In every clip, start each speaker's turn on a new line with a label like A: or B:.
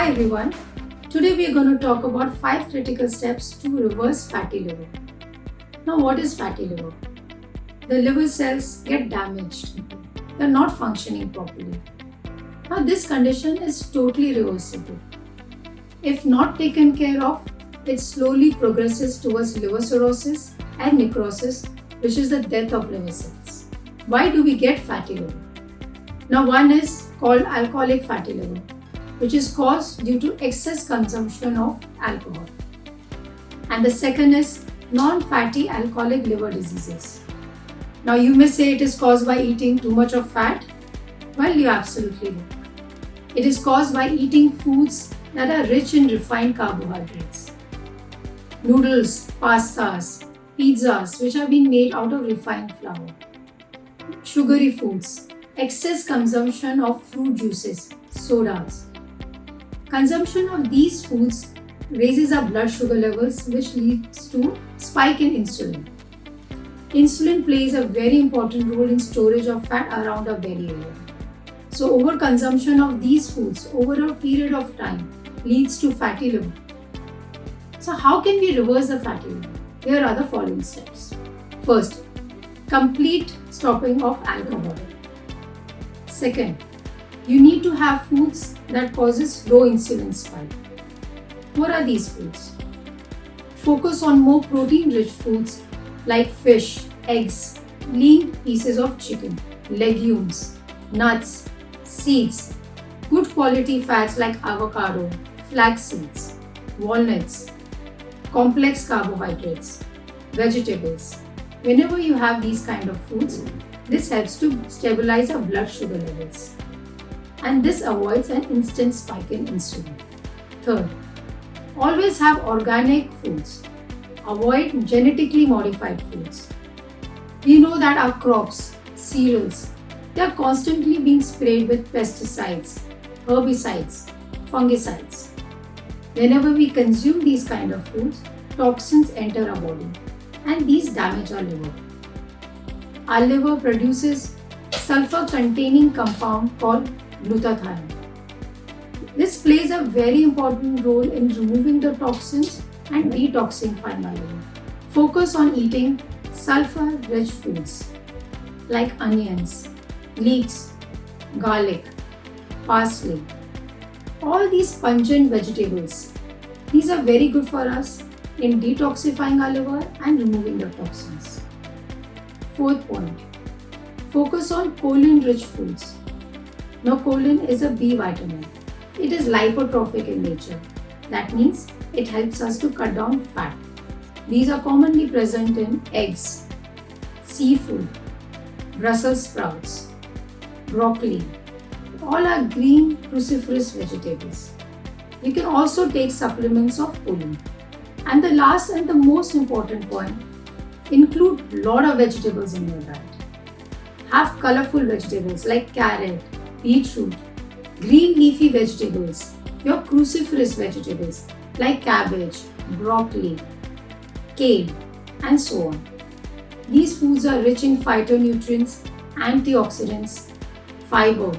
A: Hi everyone, today we are going to talk about 5 critical steps to reverse fatty liver. Now what is fatty liver? The liver cells get damaged, they are not functioning properly. Now this condition is totally reversible. If not taken care of, it slowly progresses towards liver cirrhosis and necrosis, which is the death of liver cells. Why do we get fatty liver? Now one is called alcoholic fatty liver, which is caused due to excess consumption of alcohol. And the second is non-fatty alcoholic liver diseases. Now you may say it is caused by eating too much of fat. Well, you're absolutely wrong. It is caused by eating foods that are rich in refined carbohydrates. Noodles, pastas, pizzas which have been made out of refined flour. Sugary foods, excess consumption of fruit juices, sodas. Consumption of these foods raises our blood sugar levels, which leads to spike in insulin. Insulin plays a very important role in storage of fat around our belly area. So overconsumption of these foods over a period of time leads to fatty liver. So how can we reverse the fatty liver? Here are the following steps. First, complete stopping of alcohol. Second, you need to have foods that causes low insulin spike. What are these foods? Focus on more protein-rich foods like fish, eggs, lean pieces of chicken, legumes, nuts, seeds, good quality fats like avocado, flax seeds, walnuts, complex carbohydrates, vegetables. Whenever you have these kind of foods, this helps to stabilize our blood sugar levels. And this avoids an instant spike in insulin. Third, always have organic foods. Avoid genetically modified foods. We know that our crops, cereals, they are constantly being sprayed with pesticides, herbicides, fungicides. Whenever we consume these kind of foods, toxins enter our body and these damage our liver. Our liver produces sulfur-containing compound called glutathione. This plays a very important role in removing the toxins and detoxifying our liver. Focus on eating sulfur-rich foods like onions, leeks, garlic, parsley. All these pungent vegetables, these are very good for us in detoxifying our liver and removing the toxins. Fourth point, focus on choline-rich foods. Now, choline is a B vitamin. It is lipotrophic in nature. That means it helps us to cut down fat. These are commonly present in eggs, seafood, Brussels sprouts, broccoli. All are green cruciferous vegetables. You can also take supplements of choline. And the last and the most important point, include a lot of vegetables in your diet. Have colorful vegetables like carrot, beetroot, green leafy vegetables, your cruciferous vegetables like cabbage, broccoli, kale, and so on. These foods are rich in phytonutrients, antioxidants, fiber,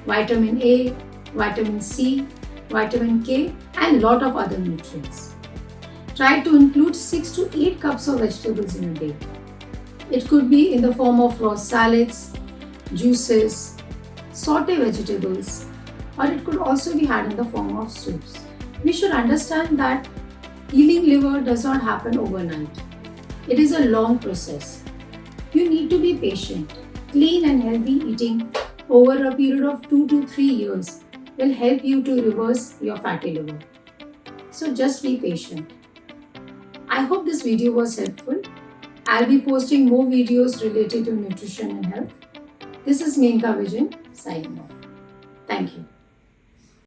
A: vitamin A, vitamin C, vitamin K, and lot of other nutrients. Try to include 6 to 8 cups of vegetables in a day. It could be in the form of raw salads, juices, sauté vegetables, or it could also be had in the form of soups. We should understand that healing liver does not happen overnight. It is a long process. You need to be patient. Clean and healthy eating over a period of 2 to 3 years will help you to reverse your fatty liver. So just be patient. I hope this video was helpful. I'll be posting more videos related to nutrition and health. This is Menka Vijayan signing off. Thank you.